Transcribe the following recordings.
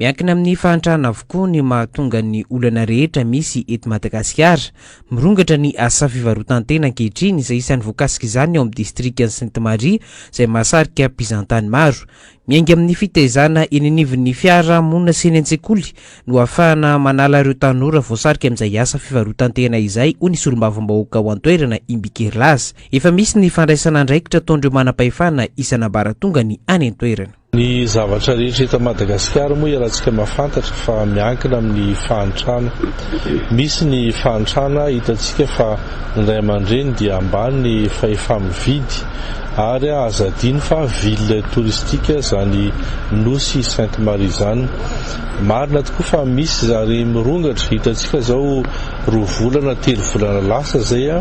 Miankina amin'ny fahantrana avokoa ny mahatonga ny olana rehetra misy eto Madagasikara mirongatra ny asa fivarotantena ankehitriny izay isan'ny voakasika izany ao amin'ny distrikta Sainte-Marie izay mahasarika mpizahantany maro. Miainga amin'ny fitaizana eny anivon'ny fiara monina sy eny an-tsekoly no ahafahana manala ireo tanora voasarika amin'izay asa fivarotantena izay ho nisy olombavambahoaka ho an-toerana Imbikerilaza. Efa misy ny fandraisana andraikitra ataondreo manam-pahefana isan'ambaratonga ny any an-toerana. Ny zavatra rehetra eto Madagasikara moa iarahantsika mahafantatra fa miankina amin'ny fahantrana. Misy ny fahantrana hitantsika fa ny ray aman-dreny dia ambany ny fahefa-mividy ary azadiny fa ville touristique zany nosy Sainte-Marie zany. Marina tokoa fa misy zary mirongatra, hitantsika zao 2 volana 3 volana lasa zay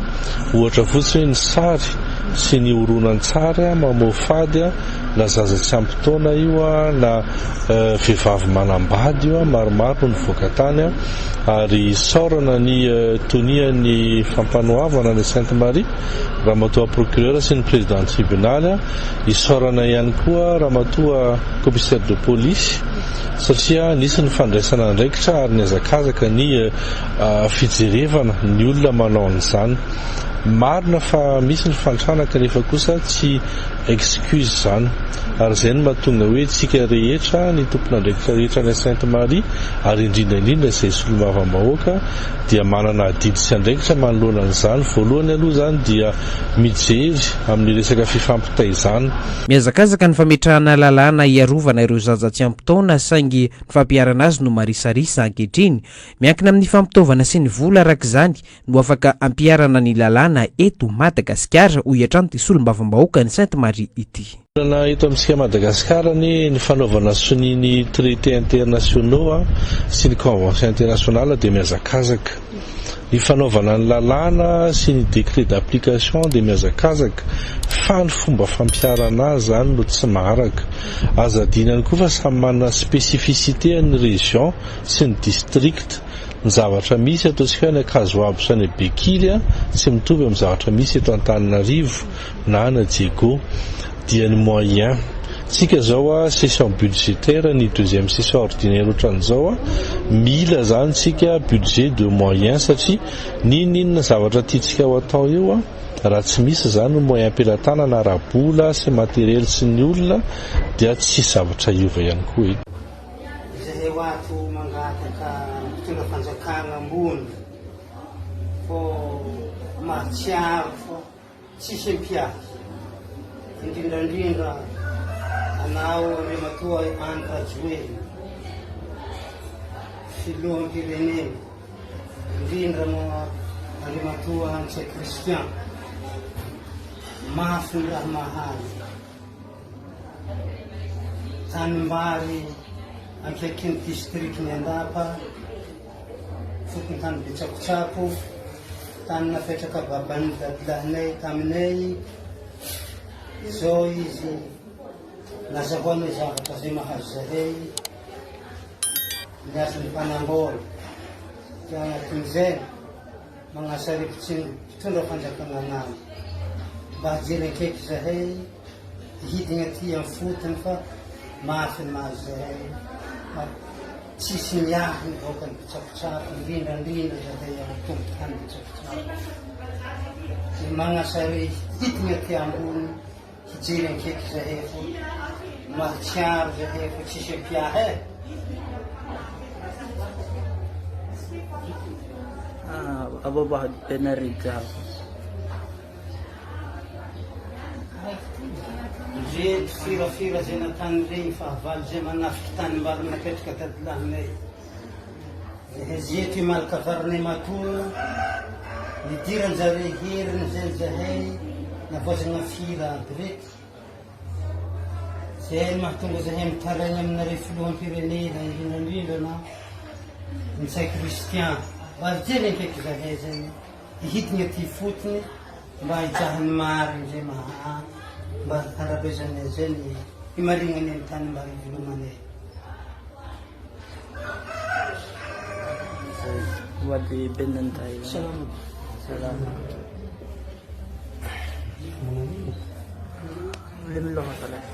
ohatra fotsiny ny sary sy ny horonan-tsary mamofady na zaza tsy ampy taona io na vehivavy manambady io maromaro no nivoaka tany ary saorana ny tonian'ny fampanohavana ny Sainte-Marie ramatoa procureur sy ny président tribunal isaorana ihany koa ramatoa commissaire de police satria nisy ny fandraisana andraikitra ary niazakazaka ny fijerevana ny olona manao an'izany. Marina fa misy ny fantrana kanefa kosa tsy excuse zany ary izay no mahatonga hoe tsika rehetra ny tompon'andraikitra rehetra ny Sainte-Marie ary indrindra izay solombavambahoaka dia manana didy sy andraikitra manoloana an'izany. Voalohany aloha zany dia mijery amin'ny resaka fifampitaizana. Miazakazaka ny fametrahana lalàna iarovana ireo zaza tsy ampy taona saingy ny fampiarana azy no marisarisa ankehitriny. Miankina amin'ny fampitaovana sy ny vola arak'izany no afaka ampiarana ny lalàna eto Madagasikara ho hiatrano ty solombavambahoaka ny Sainte-Marie ity. Eto amintsika Madagasikara ny fanaovana soniny traité internationaux sy ny convention internationale dia miazakazaka. Ny fanaovana ny lalàna sy ny décret d'application dia miazakazaka fa ny fomba fampiarana azy zany no tsy maharaka. Azadinany koa fa samy manana spécificité ny région sy ny district. Ny zavatra misy ataontsika hoe ny Kazoabo sy ny Bekily tsy mitovy amin'ny zavatra misy eto Antananarivo na Anjego. Dia ny moyen tsika zao session budgétaire ny deuxième session ordinaire ohatran'izao mila zany tsika budget de moyens satria ninona zavatra tiantsika ho atao eo raha tsy misy zany moyen ampelantanana rabola sy matériel sy ny olona dia tsy zavatra iova ihany koa eny. Izay wato mangataka mpitondra fanjakana ambony fo mahatsiaro fo tsisy mpiady indrindra anao ramatoa antrajoe filoham-pirenena indrindra mo ramatoa Antse Christian mafy ny raha mahaly tanimbary ankaikin'ny district ny Andapa fotony tany Betsakotsapo tany napetraka baban'ny dadilahinay taminay zao izy nazahoana zavatra zay mahazo zahay niasa ny mpanambola dia agnatin'izay magnasarifitsy ny mpitondra fanjakana anany mba hajery ankaiky zahay hidina aty amin'ny fotony fa mafy ny mahazo zahay tsisy miahy ny vahoaka ny Betsakotsapo indrindra zahay amin'ny tomboky tany Betsakotsapo magnasary hidina aty ambony hijery ankaiky zahay fo mahatsiaro zahay fo tsisy mpiahy Ababahad Penariga zay firafira zay natany regny fahavaly zay manafiky tany mbary napetraka dadilahinay zay ty malaka varinay matoa nidirany zare heriny zay zahay navoazana fira aby reky zay mahatonga zahay mitaraigny aminare filoham-pirenena indrindra na Antse Christian mba hijery ankaiky zahay zay hihidina ty fotony mba hijahany mariny zay mba harabezany zay ny imarignany amin'ny tany mba hivelomanay. Wadi Benantai. Salam. Limlo masalah.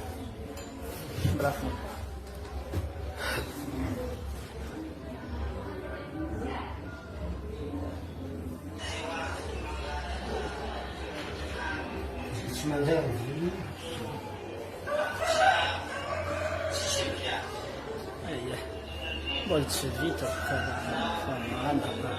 Berapa? mandray ny Aia, mbola tsy vita fa manapaka.